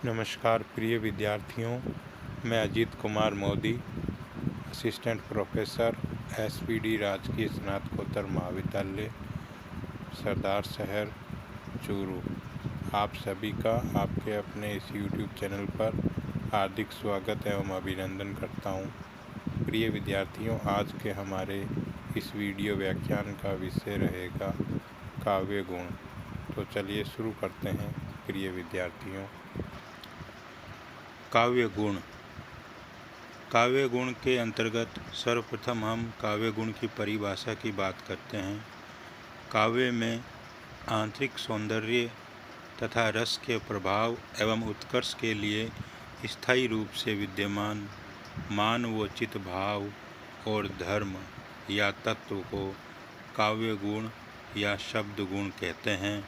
नमस्कार प्रिय विद्यार्थियों, मैं Ajit Kumar Modi, assistant professor SPD राजकीय स्नातकोत्तर महाविद्यालय सरदार शहर चूरू, आप सभी का आपके अपने इस यूट्यूब चैनल पर हार्दिक स्वागत एवं अभिनंदन करता हूं। प्रिय विद्यार्थियों, आज के हमारे इस वीडियो व्याख्यान का विषय रहेगा काव्य गुण। तो चलिए शुरू करते हैं। प्रिय विद्यार्थियों, काव्य गुण। काव्य गुण के अंतर्गत सर्वप्रथम हम काव्य गुण की परिभाषा की बात करते हैं। काव्य में आंतरिक सौंदर्य तथा रस के प्रभाव एवं उत्कर्ष के लिए स्थायी रूप से विद्यमान मानवोचित भाव और धर्म या तत्व को काव्य गुण या शब्द गुण कहते हैं।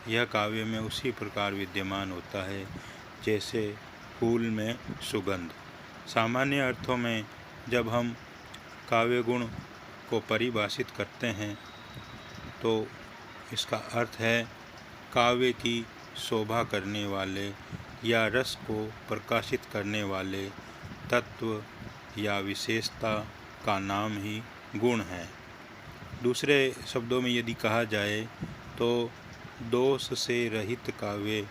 यह काव्य में उसी प्रकार विद्यमान होता है जैसे फूल में सुगंध। सामान्य अर्थों में जब हम काव्य गुण को परिभाषित करते हैं तो इसका अर्थ है काव्य की शोभा करने वाले या रस को प्रकाशित करने वाले तत्व या विशेषता का नाम ही गुण है। दूसरे शब्दों में यदि कहा जाए तो दोष से रहित काव्य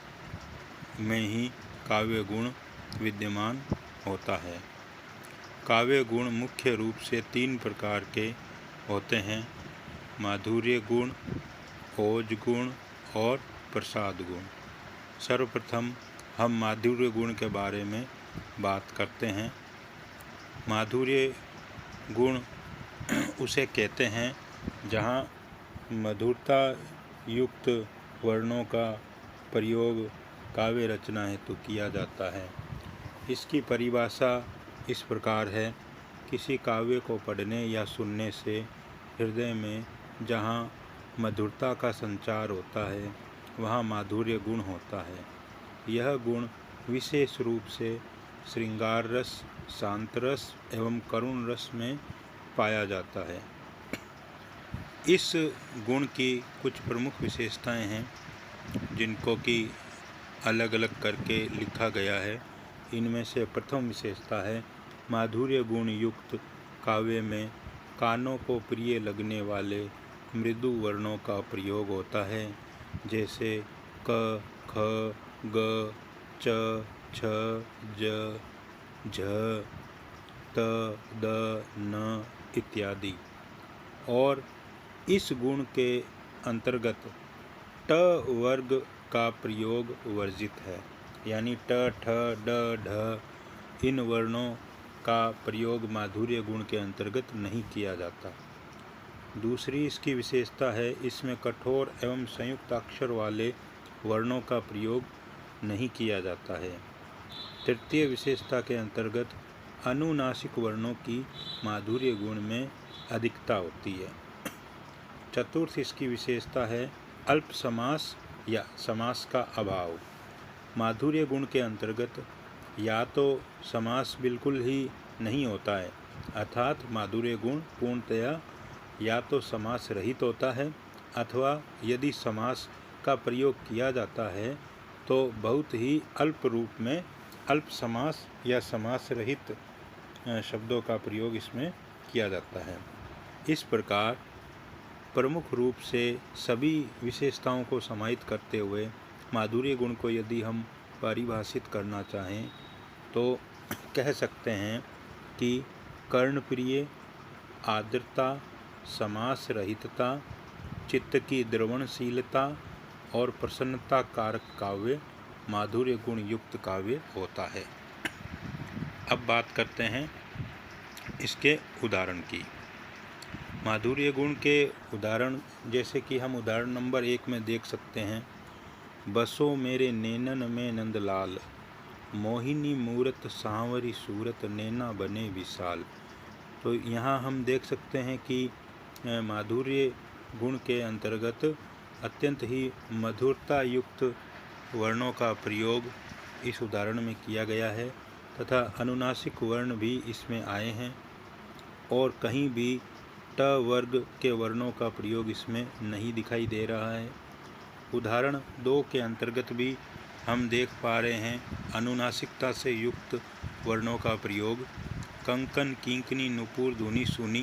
में ही काव्य गुण विद्यमान होता है। काव्य गुण मुख्य रूप से 3 प्रकार के होते हैं: माधुर्य गुण, ओज गुण और प्रसाद गुण। सर्वप्रथम हम माधुर्य गुण के बारे में बात करते हैं। माधुर्य गुण उसे कहते हैं जहाँ मधुरता युक्त वर्णों का प्रयोग काव्य रचना हेतु किया जाता है। इसकी परिभाषा इस प्रकार है: किसी काव्य को पढ़ने या सुनने से हृदय में जहाँ मधुरता का संचार होता है वहाँ माधुर्य गुण होता है। यह गुण विशेष रूप से श्रृंगार रस, शांत रस एवं करुण रस में पाया जाता है। इस गुण की कुछ प्रमुख विशेषताएं हैं जिनको कि अलग अलग करके लिखा गया है। इनमें से प्रथम विशेषता है माधुर्य गुण युक्त काव्य में कानों को प्रिय लगने वाले मृदु वर्णों का प्रयोग होता है, जैसे क, ख, ग, च, छ, ज, झ, त, द, न इत्यादि। और इस गुण के अंतर्गत ट वर्ग का प्रयोग वर्जित है, यानी ट, ठ, ड, ढ इन वर्णों का प्रयोग माधुर्य गुण के अंतर्गत नहीं किया जाता। दूसरी इसकी विशेषता है इसमें कठोर एवं संयुक्त अक्षर वाले वर्णों का प्रयोग नहीं किया जाता है। तृतीय विशेषता के अंतर्गत अनुनासिक वर्णों की माधुर्य गुण में अधिकता होती है। चतुर्थ इसकी विशेषता है अल्प समास या समास का अभाव। माधुर्य गुण के अंतर्गत या तो समास बिल्कुल ही नहीं होता है, अर्थात माधुर्य गुण पूर्णतया या तो समास रहित होता है, अथवा यदि समास का प्रयोग किया जाता है तो बहुत ही अल्प रूप में अल्प समास या समास रहित शब्दों का प्रयोग इसमें किया जाता है। इस प्रकार प्रमुख रूप से सभी विशेषताओं को समाहित करते हुए माधुर्य गुण को यदि हम परिभाषित करना चाहें तो कह सकते हैं कि कर्णप्रिय, आर्द्रता, समास रहितता, चित्त की द्रवणशीलता और प्रसन्नता कारक काव्य माधुर्य गुण युक्त काव्य होता है। अब बात करते हैं इसके उदाहरण की। माधुर्य गुण के उदाहरण जैसे कि हम उदाहरण नंबर 1 में देख सकते हैं: बसो मेरे नैनन में नंदलाल, मोहिनी मूरत सांवरी सूरत, नैना बने विशाल। तो यहाँ हम देख सकते हैं कि माधुर्य गुण के अंतर्गत अत्यंत ही मधुरता युक्त वर्णों का प्रयोग इस उदाहरण में किया गया है तथा अनुनासिक वर्ण भी इसमें आए हैं और कहीं भी ट वर्ग के वर्णों का प्रयोग इसमें नहीं दिखाई दे रहा है। उदाहरण 2 के अंतर्गत भी हम देख पा रहे हैं अनुनासिकता से युक्त वर्णों का प्रयोग। कंकन किंकनी नुपुर धुनी सुनी,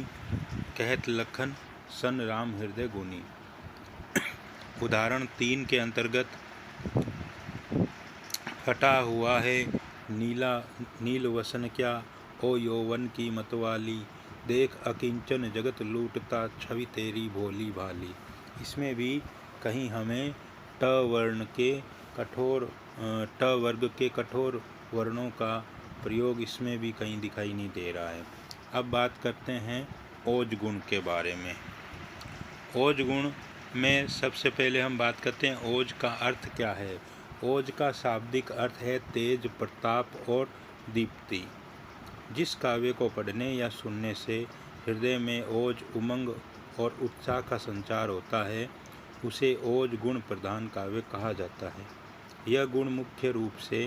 कहत लखन सन राम हृदय गुनी। उदाहरण 3 के अंतर्गत फटा हुआ है नील वसन क्या, ओ यौवन की मतवाली, देख अकिंचन जगत लूटता, छवि तेरी भोली भाली। इसमें भी कहीं हमें ट वर्ग के कठोर वर्णों का प्रयोग इसमें भी कहीं दिखाई नहीं दे रहा है। अब बात करते हैं ओज गुण के बारे में। ओज गुण में सबसे पहले हम बात करते हैं ओज का अर्थ क्या है। ओज का शाब्दिक अर्थ है तेज, प्रताप और दीप्ति। जिस काव्य को पढ़ने या सुनने से हृदय में ओज, उमंग और उत्साह का संचार होता है, उसे ओज गुण प्रधान काव्य कहा जाता है। यह गुण मुख्य रूप से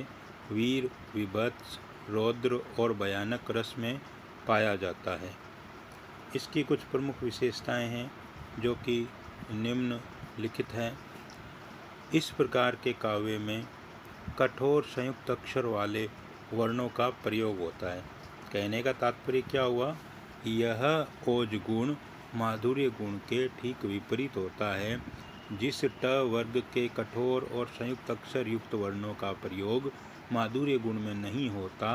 वीर, विभत्स, रौद्र और भयानक रस में पाया जाता है। इसकी कुछ प्रमुख विशेषताएं हैं जो कि निम्नलिखित हैं। इस प्रकार के काव्य में कठोर संयुक्त अक्षर वाले वर्णों का प्रयोग होता है। कहने का तात्पर्य क्या हुआ? यह ओज गुण माधुर्य गुण के ठीक विपरीत होता है। जिस ट वर्ग के कठोर और संयुक्त अक्षर युक्त वर्णों का प्रयोग माधुर्य गुण में नहीं होता,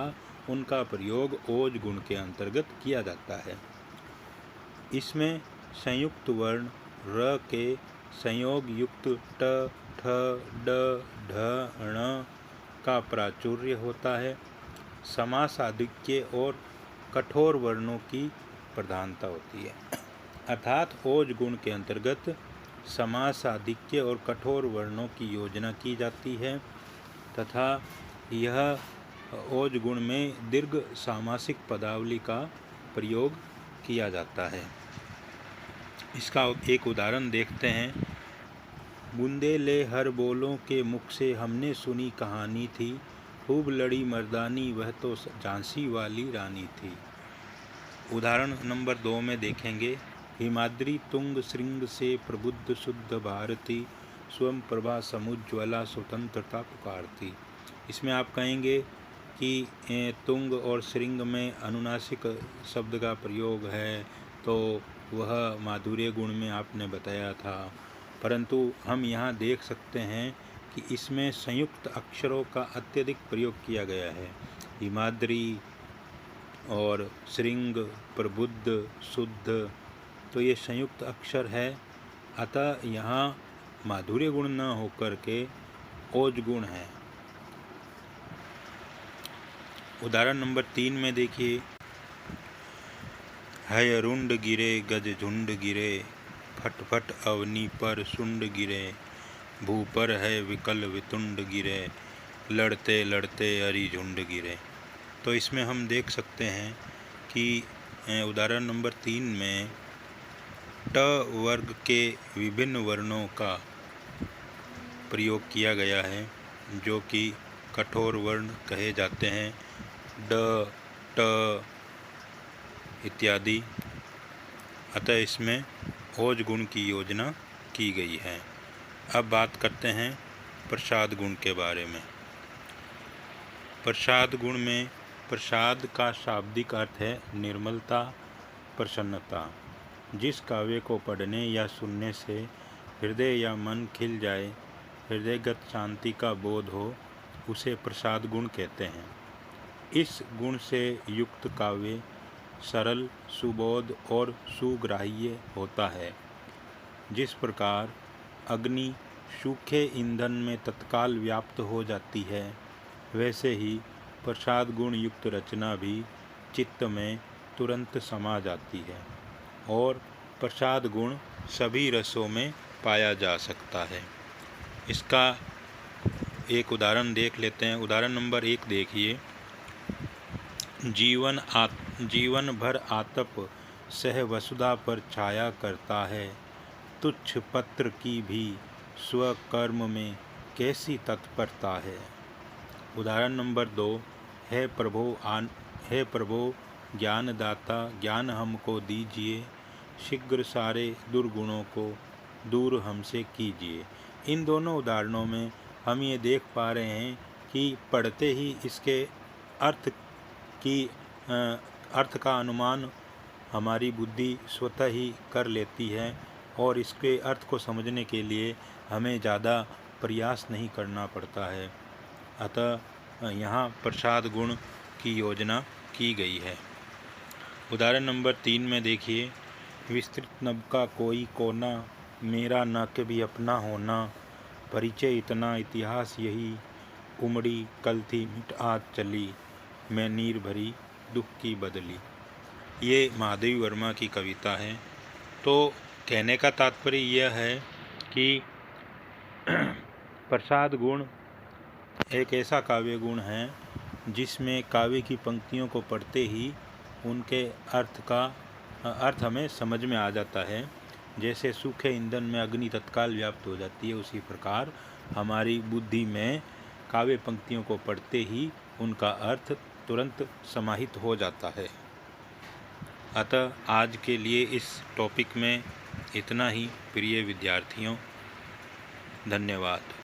उनका प्रयोग ओज गुण के अंतर्गत किया जाता है। इसमें संयुक्त वर्ण र के संयोग युक्त ट, ठ, ड, ढ, ण का प्राचुर्य होता है। समासाधिक्य और कठोर वर्णों की प्रधानता होती है। अर्थात ओज गुण के अंतर्गत समासाधिक्य और कठोर वर्णों की योजना की जाती है तथा यह ओज गुण में दीर्घ सामासिक पदावली का प्रयोग किया जाता है। इसका एक उदाहरण देखते हैं। बूंदे ले हर बोलों के मुख से, हमने सुनी कहानी थी, खूब लड़ी मर्दानी, वह तो झांसी वाली रानी थी। उदाहरण नंबर 2 में देखेंगे। हिमाद्री तुंग श्रृंग से प्रबुद्ध शुद्ध भारती, स्वयं प्रभा समुज्ज्वला स्वतंत्रता पुकारती। इसमें आप कहेंगे कि तुंग और श्रृंग में अनुनासिक शब्द का प्रयोग है, तो वह माधुर्य गुण में आपने बताया था, परंतु हम यहाँ देख सकते हैं कि इसमें संयुक्त अक्षरों का अत्यधिक प्रयोग किया गया है। हिमाद्री और श्रृंग, प्रबुद्ध, शुद्ध, तो ये संयुक्त अक्षर है। अतः यहाँ माधुर्य गुण न होकर के ओज गुण है। उदाहरण नंबर 3 में देखिए। है रुंड गिरे गज झुंड गिरे, फट फट अवनी पर सुंड गिरे, भू पर है विकल वितुंड गिरे, लड़ते लड़ते अरि झुंड गिरे। तो इसमें हम देख सकते हैं कि उदाहरण नंबर 3 में ट वर्ग के विभिन्न वर्णों का प्रयोग किया गया है जो कि कठोर वर्ण कहे जाते हैं, ड, ट इत्यादि। अतः इसमें ओज गुण की योजना की गई है। अब बात करते हैं प्रसाद गुण के बारे में। प्रसाद गुण में प्रसाद का शाब्दिक अर्थ है निर्मलता, प्रसन्नता। जिस काव्य को पढ़ने या सुनने से हृदय या मन खिल जाए, हृदयगत शांति का बोध हो, उसे प्रसाद गुण कहते हैं। इस गुण से युक्त काव्य सरल, सुबोध और सुग्राह्य होता है। जिस प्रकार अग्नि सूखे ईंधन में तत्काल व्याप्त हो जाती है, वैसे ही प्रसाद गुण युक्त रचना भी चित्त में तुरंत समा जाती है और प्रसाद गुण सभी रसों में पाया जा सकता है। इसका एक उदाहरण देख लेते हैं। उदाहरण नंबर 1 देखिए। जीवन भर आतप सह वसुधा पर छाया करता है, तुच्छ पत्र की भी स्वकर्म में कैसी तत्परता है। उदाहरण नंबर 2। हे प्रभो ज्ञानदाता, ज्ञान हमको दीजिए, शीघ्र सारे दुर्गुणों को दूर हमसे कीजिए। इन दोनों उदाहरणों में हम ये देख पा रहे हैं कि पढ़ते ही इसके अर्थ का अनुमान हमारी बुद्धि स्वतः ही कर लेती है और इसके अर्थ को समझने के लिए हमें ज़्यादा प्रयास नहीं करना पड़ता है। अतः यहाँ प्रसाद गुण की योजना की गई है। उदाहरण नंबर 3 में देखिए, विस्तृत नभ का कोई कोना, मेरा न कभी अपना होना, परिचय इतना इतिहास यही, उमड़ी कल थी मिट आज चली, मैं नीर भरी दुख की बदली। ये महादेवी वर्मा की कविता है। तो कहने का तात्पर्य यह है कि प्रसाद गुण एक ऐसा काव्य गुण है जिसमें काव्य की पंक्तियों को पढ़ते ही उनके अर्थ हमें समझ में आ जाता है। जैसे सूखे ईंधन में अग्नि तत्काल व्याप्त हो जाती है, उसी प्रकार हमारी बुद्धि में काव्य पंक्तियों को पढ़ते ही उनका अर्थ तुरंत समाहित हो जाता है। अतः आज के लिए इस टॉपिक में इतना ही प्रिय विद्यार्थियों। धन्यवाद।